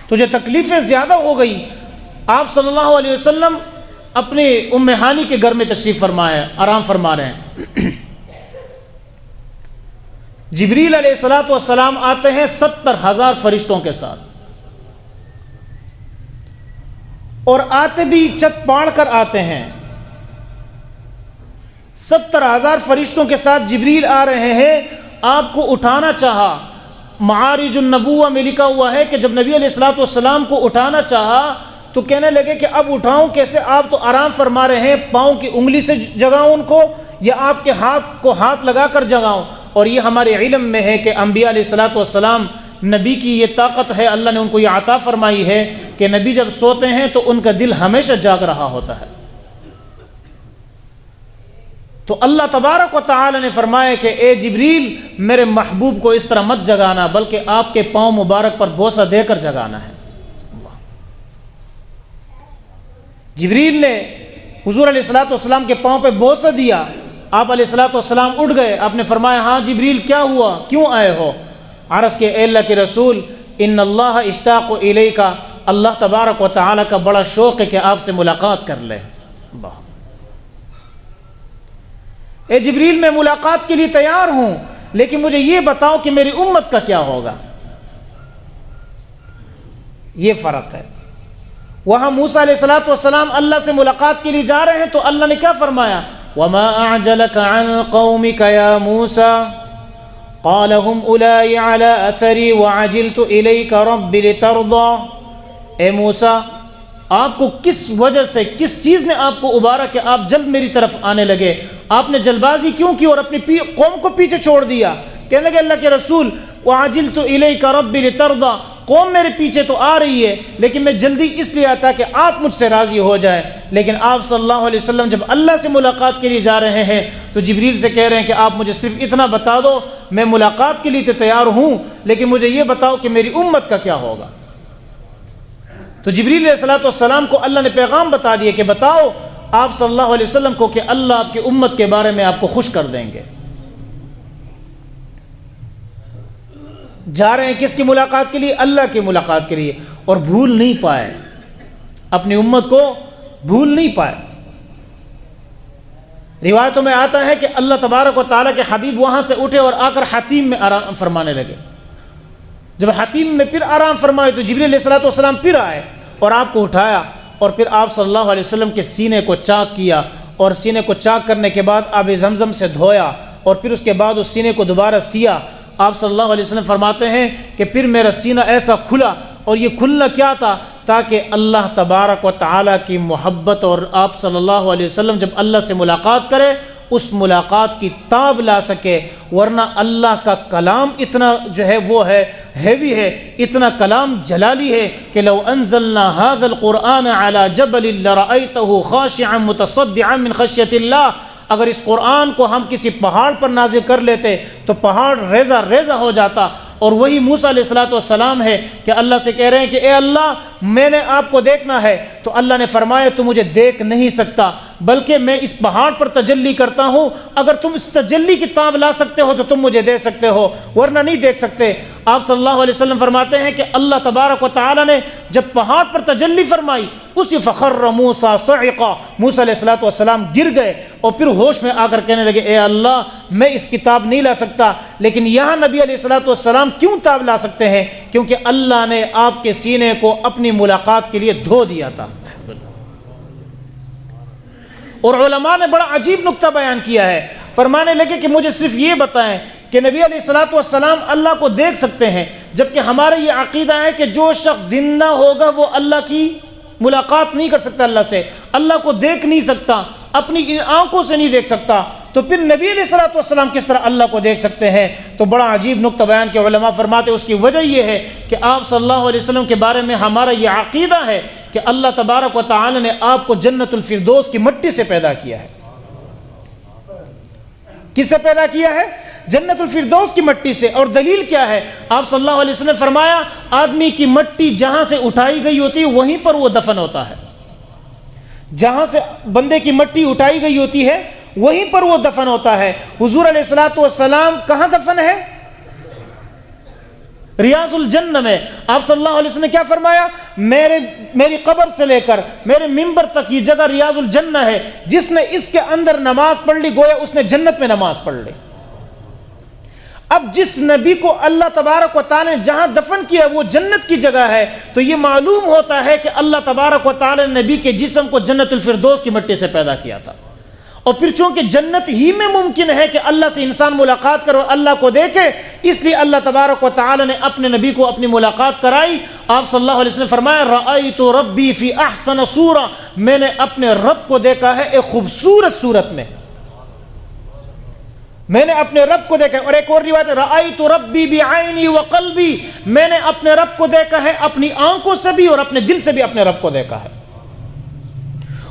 تجھے تکلیفیں زیادہ ہو گئی۔ آپ صلی اللہ علیہ وسلم اپنے ام ہانی کے گھر میں تشریف فرمائے، آرام فرما رہے ہیں۔ جبریل علیہ الصلوۃ والسلام آتے ہیں 70,000 فرشتوں کے ساتھ، اور آتے بھی چھت پاڑ کر آتے ہیں۔ 70,000 فرشتوں کے ساتھ جبریل آ رہے ہیں، آپ کو اٹھانا چاہا۔ معارج النبوہ میں لکھا ہوا ہے کہ جب نبی علیہ الصلوۃ والسلام کو اٹھانا چاہا تو کہنے لگے کہ اب اٹھاؤں کیسے، آپ تو آرام فرما رہے ہیں، پاؤں کی انگلی سے جگاؤں ان کو یا آپ کے ہاتھ کو ہاتھ لگا کر جگاؤں؟ اور یہ ہمارے علم میں ہے کہ انبیاء علیہ الصلوۃ والسلام، نبی کی یہ طاقت ہے، اللہ نے ان کو یہ عطا فرمائی ہے کہ نبی جب سوتے ہیں تو ان کا دل ہمیشہ جاگ رہا ہوتا ہے۔ تو اللہ تبارک و تعالی نے فرمایا کہ اے جبریل، میرے محبوب کو اس طرح مت جگانا، بلکہ آپ کے پاؤں مبارک پر بوسہ دے کر جگانا ہے۔ جبریل نے حضور علیہ الصلوۃ والسلام کے پاؤں پہ بوسہ دیا، آپ علیہ الصلوۃ والسلام اٹھ گئے۔ آپ نے فرمایا ہاں جبریل کیا ہوا، کیوں آئے ہو؟ عرض کہ اے اللہ کے رسول، ان اللہ اشتاق الیک، اللہ تبارک و تعالی کا بڑا شوق ہے کہ آپ سے ملاقات کر لے۔ اے جبریل، میں ملاقات کے لیے تیار ہوں، لیکن مجھے یہ بتاؤ کہ میری امت کا کیا ہوگا۔ یہ فرق ہے۔ وہاں موسیٰ علیہ الصلوۃ والسلام اللہ سے ملاقات کے لیے جا رہے ہیں تو اللہ نے کیا فرمایا؟ وَمَا أَعْجَلَكَ عَنْ قَوْمِكَ يَا مُوسَى قَالَ هُمْ أُولَٰئِ عَلَىٰ أَثَرِي وَعَجِلْتُ إِلَيْكَ رَبِّ لِتَرْضَىٰ۔ اے موسیٰ، آپ کو کس وجہ سے، کس چیز نے آپ کو ابارا کہ آپ جلد میری طرف آنے لگے؟ آپ نے جلد بازی کیوں کی اور اپنی قوم کو پیچھے چھوڑ دیا؟ کہنے لگے اللہ کے رسول، وَعَجِلْتُ إِلَيْكَ رَبِّ لِتَرْضَىٰ، قوم میرے پیچھے تو آ رہی ہے لیکن میں جلدی اس لیے آتا کہ آپ مجھ سے راضی ہو جائے۔ لیکن آپ صلی اللہ علیہ وسلم جب اللہ سے ملاقات کے لیے جا رہے ہیں تو جبریل سے کہہ رہے ہیں کہ آپ مجھے صرف اتنا بتا دو، میں ملاقات کے لیے تو تیار ہوں، لیکن مجھے یہ بتاؤ کہ میری امت کا کیا ہوگا۔ تو جبریل علیہ الصلوۃ والسلام کو اللہ نے پیغام بتا دیا کہ بتاؤ آپ صلی اللہ علیہ وسلم کو کہ اللہ آپ کی امت کے بارے میں آپ کو خوش کر دیں گے۔ جا رہے ہیں کس کی ملاقات کے لیے؟ اللہ کی ملاقات کے لیے، اور بھول نہیں پائے، اپنی امت کو بھول نہیں پائے۔ روایتوں میں آتا ہے کہ اللہ تبارک و تعالیٰ کے حبیب وہاں سے اٹھے اور آ کر حتیم میں آرام فرمانے لگے۔ جب حتیم میں پھر آرام فرمائے تو جبریل علیہ الصلوۃ والسلام پھر آئے اور آپ کو اٹھایا، اور پھر آپ صلی اللہ علیہ وسلم کے سینے کو چاک کیا، اور سینے کو چاک کرنے کے بعد آب زمزم سے دھویا، اور پھر اس کے بعد اس سینے کو دوبارہ سیا۔ آپ صلی اللہ علیہ وسلم فرماتے ہیں کہ پھر میرا سینہ ایسا کھلا، اور یہ کھلنا کیا تھا؟ تاکہ اللہ تبارک و تعالیٰ کی محبت، اور آپ صلی اللہ علیہ وسلم جب اللہ سے ملاقات کرے اس ملاقات کی تاب لا سکے، ورنہ اللہ کا کلام اتنا جو ہے وہ ہے ہیوی ہے، اتنا کلام جلالی ہے کہ لو انزلنا هذا القرآن على جبل لرأيته خاشعا متصدعا من خشیۃ اللہ، اگر اس قرآن کو ہم کسی پہاڑ پر نازل کر لیتے تو پہاڑ ریزہ ریزہ ہو جاتا۔ اور وہی موسیٰ علیہ الصلوۃ والسلام ہے کہ اللہ سے کہہ رہے ہیں کہ اے اللہ، میں نے آپ کو دیکھنا ہے، تو اللہ نے فرمایا تو مجھے دیکھ نہیں سکتا، بلکہ میں اس پہاڑ پر تجلی کرتا ہوں، اگر تم اس تجلی کی تاب لا سکتے ہو تو تم مجھے دیکھ سکتے ہو، ورنہ نہیں دیکھ سکتے۔ آپ صلی اللہ علیہ وسلم فرماتے ہیں کہ اللہ تبارک و تعالی نے جب پہاڑ پر تجلی فرمائی اسی فخر موسیٰ صعقا، موسیٰ علیہ الصلوۃ والسلام گر گئے اور پھر ہوش میں آ کر کہنے لگے اے اللہ، میں اس کتاب نہیں لا سکتا، لیکن یہاں نبی علیہ الصلوۃ والسلام کیوں تاب لا سکتے ہیں؟ کیونکہ اللہ نے آپ کے سینے کو اپنی ملاقات کے لیے دھو دیا تھا۔ اور علماء نے بڑا عجیب نکتہ بیان کیا ہے، فرمانے لگے کہ مجھے صرف یہ بتائیں کہ نبی علیہ الصلوۃ والسلام اللہ کو دیکھ سکتے ہیں، جبکہ ہمارا یہ عقیدہ ہے کہ جو شخص زندہ ہوگا وہ اللہ کی ملاقات نہیں کر سکتا، اللہ سے، اللہ کو دیکھ نہیں سکتا، اپنی آنکھوں سے نہیں دیکھ سکتا، تو پھر نبی علیہ الصلوۃ والسلام کس طرح اللہ کو دیکھ سکتے ہیں؟ تو بڑا عجیب نکتہ بیان کے علماء فرماتے اس کی وجہ یہ ہے کہ آپ صلی اللہ علیہ وسلم کے بارے میں ہمارا یہ عقیدہ ہے کہ اللہ تبارک و تعالی نے آپ کو جنت الفردوس کی مٹی سے پیدا کیا ہے۔ کس سے پیدا کیا ہے؟ جنت الفردوس کی مٹی سے۔ اور دلیل کیا ہے؟ آپ صلی اللہ علیہ وسلم نے فرمایا آدمی کی مٹی جہاں سے اٹھائی گئی ہوتی ہے وہیں پر وہ دفن ہوتا ہے، جہاں سے بندے کی مٹی اٹھائی گئی ہوتی ہے وہیں پر وہ دفن ہوتا ہے۔ حضور علیہ الصلوۃ والسلام کہاں دفن ہے؟ ریاض الجنہ میں آپ صلی اللہ علیہ وسلم نے کیا فرمایا؟ میری قبر سے لے کر میرے منبر تک یہ جگہ ریاض الجنہ ہے، جس نے اس کے اندر نماز پڑھ لی گویا اس نے جنت میں نماز پڑھ لی۔ اب جس نبی کو اللہ تبارک و تعالی نے جہاں دفن کیا وہ جنت کی جگہ ہے، تو یہ معلوم ہوتا ہے کہ اللہ تبارک و تعالی نے نبی کے جسم کو جنت الفردوس کی مٹی سے پیدا کیا تھا، اور پھر چونکہ جنت ہی میں ممکن ہے کہ اللہ سے انسان ملاقات کرے اور اللہ کو دیکھے، اس لیے اللہ تبارک و تعالی نے اپنے نبی کو اپنی ملاقات کرائی۔ آپ صلی اللہ علیہ وسلم نے فرمایا رأیت ربی فی احسن صورہ، میں نے اپنے رب کو دیکھا ہے ایک خوبصورت صورت میں، میں نے اپنے رب کو دیکھا ہے۔ اور ایک اور روایت ہے رأیت ربی بعینی وقلبی، میں نے اپنے رب کو دیکھا ہے اپنی آنکھوں سے بھی اور اپنے دل سے بھی اپنے رب کو دیکھا ہے۔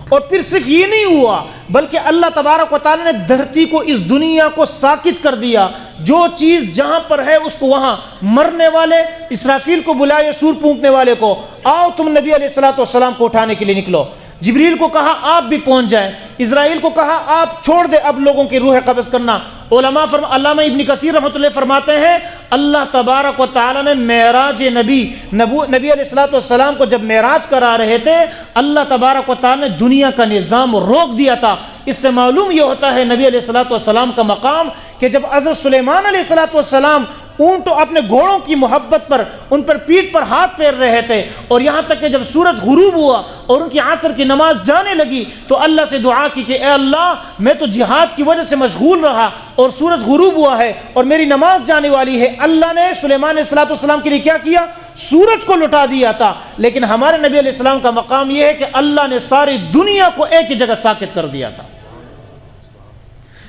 اور پھر صرف یہ نہیں ہوا بلکہ اللہ تبارک و تعالی نے دھرتی کو، اس دنیا کو ساکت کر دیا، جو چیز جہاں پر ہے اس کو وہاں مرنے والے اسرافیل کو بلائے، سور پھونکنے والے کو، آؤ تم نبی علیہ الصلوۃ والسلام کو اٹھانے کے لیے نکلو۔ جبریل کو کہا آپ بھی پہنچ جائیں، اسرائیل کو کہا آپ چھوڑ دے اب لوگوں کی روح قبض کرنا۔ علامہ ابن کثیر رحمۃ اللہ فرماتے ہیں اللہ تبارک و تعالی نے معراج نبی علیہ الصلوۃ والسلام کو جب معراج کرا رہے تھے، اللہ تبارک و تعالی نے دنیا کا نظام روک دیا تھا۔ اس سے معلوم یہ ہوتا ہے نبی علیہ الصلوۃ والسلام کا مقام کہ جب حضرت سلیمان علیہ الصلوۃ والسلام اونٹوں اپنے گھوڑوں کی محبت پر ان پر پیٹھ پر ہاتھ پھیر رہے تھے، اور یہاں تک کہ جب سورج غروب ہوا اور ان کی عصر کی نماز جانے لگی تو اللہ سے دعا کی کہ اے اللہ میں تو جہاد کی وجہ سے مشغول رہا اور سورج غروب ہوا ہے اور میری نماز جانے والی ہے۔ اللہ نے سلیمان علیہ الصلوۃ والسلام کے لیے کیا کیا؟ سورج کو لٹا دیا تھا۔ لیکن ہمارے نبی علیہ السلام کا مقام یہ ہے کہ اللہ نے ساری دنیا کو ایک ہی جگہ ساکت کر دیا تھا۔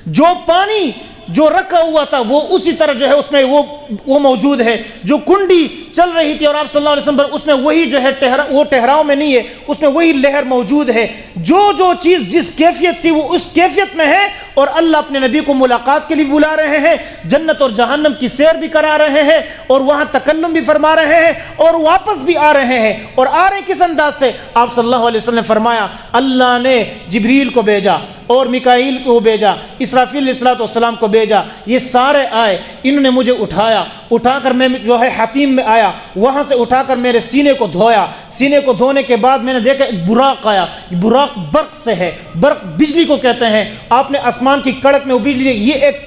جو پانی جو رکھا ہوا تھا وہ اسی طرح جو ہے اس میں وہ موجود ہے، جو کنڈی چل رہی تھی اور آپ صلی اللہ علیہ وسلم پر اس میں وہی جو ہے وہ ٹہراؤ میں نہیں ہے، اس میں وہی لہر موجود ہے۔ جو چیز جس کیفیت سے وہ اس کیفیت میں ہے، اور اللہ اپنے نبی کو ملاقات کے لیے بلا رہے ہیں، جنت اور جہنم کی سیر بھی کرا رہے ہیں اور وہاں تکلم بھی فرما رہے ہیں اور واپس بھی آ رہے ہیں۔ اور آ رہے کس انداز سے؟ آپ صلی اللہ علیہ وسلم نے فرمایا اللہ نے جبریل کو بھیجا اور میکائیل کو بھیجا، اسرافیل علیہ الصلوۃ والسلام کو بھیجا، یہ سارے آئے، انہوں نے مجھے اٹھا کر میں جو ہے حتیم میں آیا، وہاں سے اٹھا کر میرے سینے کو دھویا، سینے کو دھونے کے بعد میں نے دیکھا ایک براق آیا، براق برق سے ہے، برق بجلی کو کہتے ہیں، آپ نے آسمان کی کڑک میں وہ بجلی، یہ ایک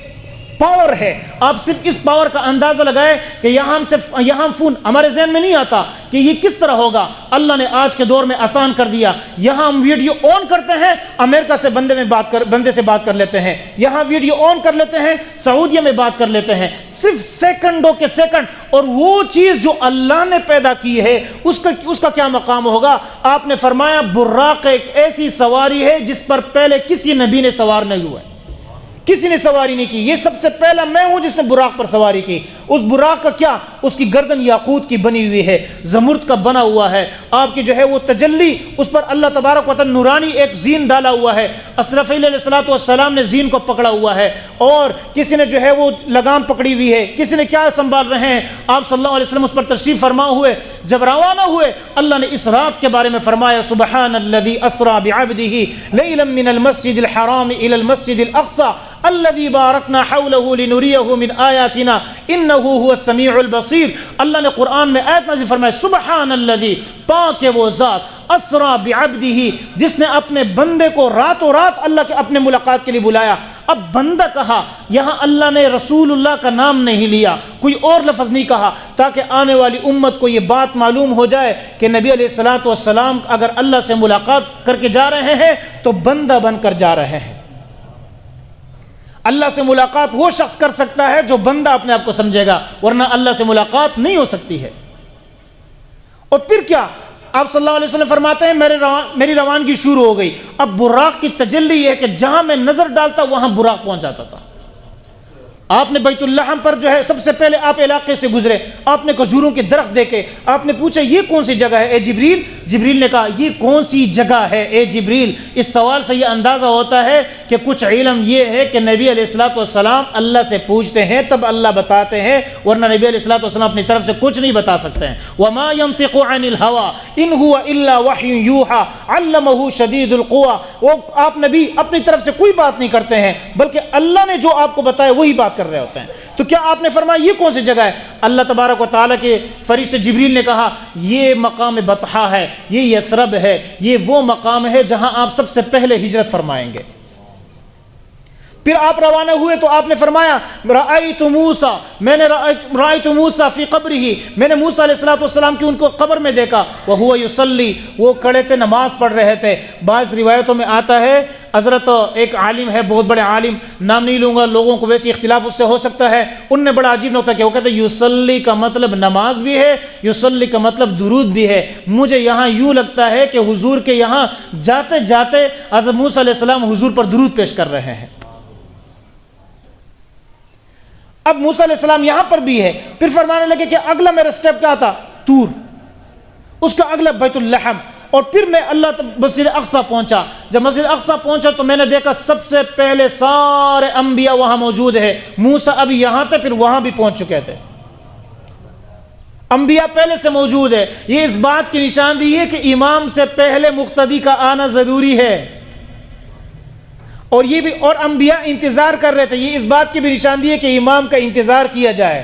پاور ہے۔ آپ صرف اس پاور کا اندازہ لگائے کہ یہاں فون ہمارے ذہن میں نہیں آتا کہ یہ کس طرح ہوگا، اللہ نے آج کے دور میں آسان کر دیا۔ یہاں ہم ویڈیو آن کرتے ہیں، امریکہ سے بندے سے بات کر لیتے ہیں، یہاں ویڈیو آن کر لیتے ہیں، سعودیہ میں بات کر لیتے ہیں، صرف سیکنڈوں کے سیکنڈ۔ اور وہ چیز جو اللہ نے پیدا کی ہے اس کا کیا مقام ہوگا؟ آپ نے فرمایا براق ایک ایسی سواری ہے جس پر پہلے کسی نبی نے سوار نہیں ہوا ہے، کسی نے سواری نہیں کی، یہ سب سے پہلا میں ہوں جس نے براق پر سواری کی۔ اس براق کا کیا؟ اس کی گردن یاقوت کی بنی ہوئی ہے، زمرد کا بنا ہوا ہے، آپ کی جو ہے وہ تجلی، اس پر اللہ تبارک و تعالی نورانی ایک زین ڈالا ہوا ہے، اسرافیل علیہ الصلوۃ والسلام نے زین کو پکڑا ہوا ہے، اور کسی نے جو ہے وہ لگام پکڑی ہوئی ہے، کسی نے کیا سنبھال رہے ہیں، آپ صلی اللہ علیہ وسلم اس پر تشریف فرما ہوئے۔ جب روانہ ہوئے اللہ نے اس رات کے بارے میں فرمایا سبحان الذی اسری بعبدہ لیلا من المسجد الحرام الی المسجد الاقصى الذي باركنا حوله لنريه من آياتنا انه هو السميع البصير۔ اللہ نے قرآن میں آیت نازل فرمائی سبحان الذی، پاک ہے وہ ذات، اسری بعبدہ، جس نے اپنے بندے کو راتوں رات اللہ کے اپنے ملاقات کے لیے بلایا۔ اب بندہ کہا، یہاں اللہ نے رسول اللہ کا نام نہیں لیا، کوئی اور لفظ نہیں کہا، تاکہ آنے والی امت کو یہ بات معلوم ہو جائے کہ نبی علیہ الصلوۃ والسلام اگر اللہ سے ملاقات کر کے جا رہے ہیں تو بندہ بن کر جا رہے ہیں۔ اللہ سے ملاقات وہ شخص کر سکتا ہے جو بندہ اپنے آپ کو سمجھے گا، ورنہ اللہ سے ملاقات نہیں ہو سکتی ہے۔ اور پھر کیا؟ آپ صلی اللہ علیہ وسلم فرماتے ہیں میری روانگی شروع ہو گئی۔ اب براق کی تجلی یہ ہے کہ جہاں میں نظر ڈالتا وہاں براق پہنچ جاتا تھا۔ آپ نے بیت اللحم پر جو ہے سب سے پہلے آپ علاقے سے گزرے، آپ نے کھجوروں کے درخت دیکھے، آپ نے پوچھا یہ کون سی جگہ ہے اے جبریل؟ جبریل نے کہا یہ کون سی جگہ ہے اے جبریل؟ اس سوال سے یہ اندازہ ہوتا ہے کہ کچھ علم یہ ہے کہ نبی علیہ الصلوۃ والسلام اللہ سے پوچھتے ہیں تب اللہ بتاتے ہیں، ورنہ نبی علیہ الصلوۃ والسلام اپنی طرف سے کچھ نہیں بتا سکتے ہیں۔ وما ينطق عن الهوى ان هو الا وحی یوحى علمه شدید القوى۔ وہ آپ نبی اپنی طرف سے کوئی بات نہیں کرتے ہیں بلکہ اللہ نے جو آپ کو بتایا وہی بات کر رہے ہوتے ہیں. تو کیا آپ نے فرمایا یہ کون سی جگہ ہے؟ اللہ تبارک و تعالیٰ کے فرشتے جبریل نے کہا یہ مقام بطحا ہے، یہ یثرب ہے، یہ وہ مقام ہے جہاں آپ سب سے پہلے ہجرت فرمائیں گے. پھر آپ روانہ ہوئے تو آپ نے فرمایا رأیت موسیٰ، میں نے رأیت موسیٰ فی قبرہ، میں نے موسیٰ علیہ السلام کی ان کو قبر میں دیکھا، وہو یصلی، وہ کھڑے تھے نماز پڑھ رہے تھے. بعض روایتوں میں آتا ہے حضرت ایک عالم ہے، بہت بڑے عالم، نام نہیں لوں گا، لوگوں کو ویسے اختلاف اس سے ہو سکتا ہے، ان نے بڑا عجیب نقطہ کیا، وہ کہتے ہیں یصلی کا مطلب نماز بھی ہے، یصلی کا مطلب درود بھی ہے. مجھے یہاں یوں لگتا ہے کہ حضور کے یہاں جاتے جاتے حضرت موسیٰ علیہ السلام حضور پر درود پیش کر رہے ہیں. اب موسیٰ علیہ السلام یہاں پر بھی ہے. پھر فرمانے لگے کہ اگلا میرا سٹیپ کیا تھا؟ طور، اس کا اگلا بیت اللحم. اور پھر میں مسجد اقصیٰ پہنچا. جب مسجد اقصیٰ پہنچا تو میں نے دیکھا سب سے پہلے سارے انبیاء وہاں موجود ہیں. موسیٰ ابھی یہاں تھے، پھر وہاں بھی پہنچ چکے تھے. انبیاء پہلے سے موجود ہے. یہ اس بات کی نشاندہی ہے کہ امام سے پہلے مقتدی کا آنا ضروری ہے. اور یہ بھی، اور انبیاء انتظار کر رہے تھے. یہ اس بات کی بھی نشاندہی ہے کہ امام کا انتظار کیا جائے.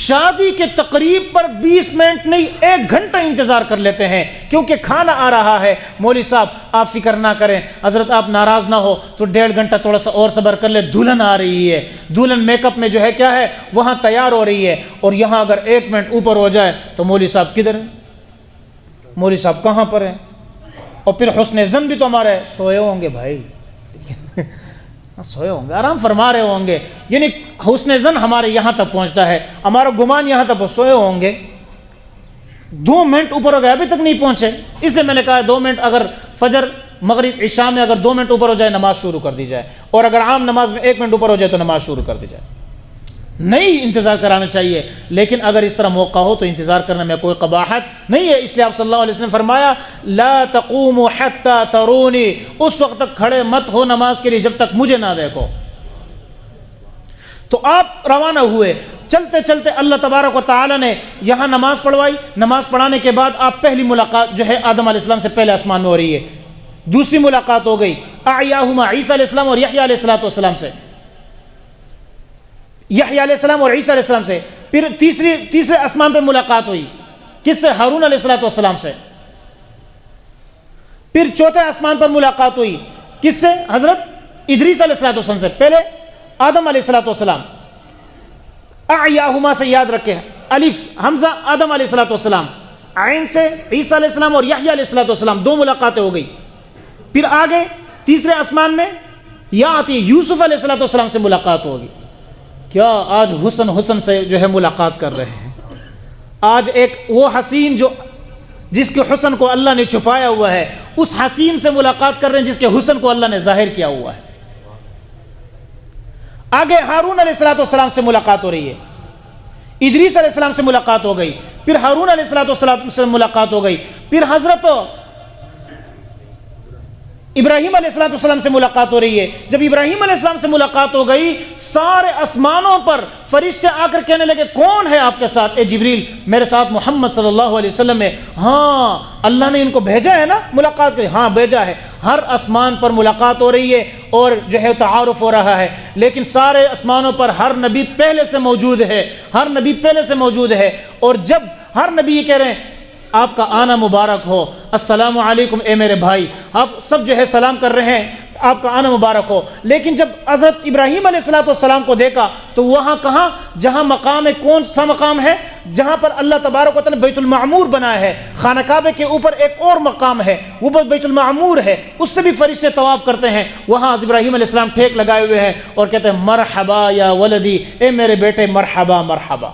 شادی کے تقریب پر 20 منٹ نہیں 1 گھنٹہ انتظار کر لیتے ہیں کیونکہ کھانا آ رہا ہے. مولوی صاحب آپ فکر نہ کریں، حضرت آپ ناراض نہ ہو تو 1.5 گھنٹہ تھوڑا سا اور صبر کر لے. دلہن آ رہی ہے، دلہن میک اپ میں جو ہے کیا ہے وہاں تیار ہو رہی ہے، اور یہاں اگر 1 منٹ اوپر ہو جائے تو مولوی صاحب کدھر ہیں، مولوی صاحب کہاں پر ہیں. اور پھر حسن ظن بھی تو ہمارے سوئے ہوں گے بھائی، سوئے ہوں گے، آرام فرما رہے ہوں گے. یعنی حسن ظن ہمارے یہاں تک پہنچتا ہے، ہمارا گمان یہاں تک سوئے ہوں گے. 2 منٹ اوپر ہو گئے ابھی تک نہیں پہنچے. اس لیے میں نے کہا 2 منٹ اگر فجر مغرب عشاء میں اگر 2 منٹ اوپر ہو جائے نماز شروع کر دی جائے، اور اگر عام نماز میں 1 منٹ اوپر ہو جائے تو نماز شروع کر دی جائے. نہیں انتظار کرانا چاہیے، لیکن اگر اس طرح موقع ہو تو انتظار کرنے میں کوئی قباحت نہیں ہے. اس لیے آپ صلی اللہ علیہ وسلم نے فرمایا لا تقوموا حتى ترونی، اس وقت تک کھڑے مت ہو نماز کے لیے جب تک مجھے نہ دیکھو. تو آپ روانہ ہوئے. چلتے چلتے اللہ تبارک و تعالی نے یہاں نماز پڑھوائی. نماز پڑھانے کے بعد آپ پہلی ملاقات جو ہے آدم علیہ السلام سے پہلے آسمان میں ہو رہی ہے. دوسری ملاقات ہو گئی اعیاہما عیسیٰ علیہ السلام اور یحییٰ علیہ السلام سے، یحییٰ علیہ السلام اور عیسیٰ علیہ السلام سے. پھر تیسرے آسمان پر ملاقات ہوئی کس سے؟ ہارون علیہ السلام سے. پھر چوتھے آسمان پر ملاقات ہوئی کس سے؟ حضرت ادریس علیہ السلام سے. پہلے آدم علیہ السلام. اعیاہما سے یاد رکھیں، الف حمزہ آدم علیہ السلام، عین سے عیسیٰ علیہ السلام اور یحییٰ علیہ السلام. 2 ملاقاتیں ہو گئی. پھر آگے تیسرے آسمان میں یا آتی یوسف علیہ السلام سے ملاقات ہوگی. کیا آج حسن سے جو ہے ملاقات کر رہے ہیں. آج ایک وہ حسین جو جس کے حسن کو اللہ نے چھپایا ہوا ہے، اس حسین سے ملاقات کر رہے ہیں جس کے حسن کو اللہ نے ظاہر کیا ہوا ہے. آگے ہارون علیہ السلام سے ملاقات ہو رہی ہے. ادریس علیہ السلام سے ملاقات ہو گئی. پھر ہارون علیہ السلام سے ملاقات ہو گئی. پھر حضرت ابراہیم علیہ السلام سے ملاقات ہو رہی ہے. جب ابراہیم علیہ السلام سے ملاقات ہو گئی، سارے آسمانوں پر فرشتے آ کر کہنے لگے کون ہے آپ کے ساتھ؟ اے جبریل میرے ساتھ محمد صلی اللہ علیہ وسلم ہے. ہاں اللہ نے ان کو بھیجا ہے نا ملاقات کے لیے. ہاں بھیجا ہے. ہر آسمان پر ملاقات ہو رہی ہے اور جو ہے تعارف ہو رہا ہے، لیکن سارے آسمانوں پر ہر نبی پہلے سے موجود ہے، ہر نبی پہلے سے موجود ہے. اور جب ہر نبی یہ کہہ رہے ہیں آپ کا آنا مبارک ہو، السلام علیکم اے میرے بھائی، آپ سب جو ہے سلام کر رہے ہیں آپ کا آنا مبارک ہو. لیکن جب حضرت ابراہیم علیہ السلام کو دیکھا تو وہاں کہاں جہاں مقام ہے، کون سا مقام ہے جہاں پر اللہ تبارک و تعالی نے بیت المعمور بنایا ہے. خانہ کعبہ کے اوپر ایک اور مقام ہے، وہ بیت المعمور ہے، اس سے بھی فرشتے طواف کرتے ہیں. وہاں ابراہیم علیہ السلام ٹھیک لگائے ہوئے ہیں اور کہتے ہیں مرحبا یا ولدی، اے میرے بیٹے مرحبا مرحبا.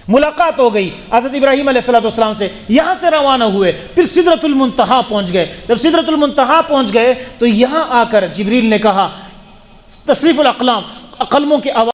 ملاقات ہو گئی حضرت ابراہیم علیہ السلام سے. یہاں سے روانہ ہوئے، پھر سدرۃ المنتہا پہنچ گئے. جب سدرۃ المنتہا پہنچ گئے تو یہاں آ کر جبریل نے کہا تصریف الاقلام، قلموں کی آواز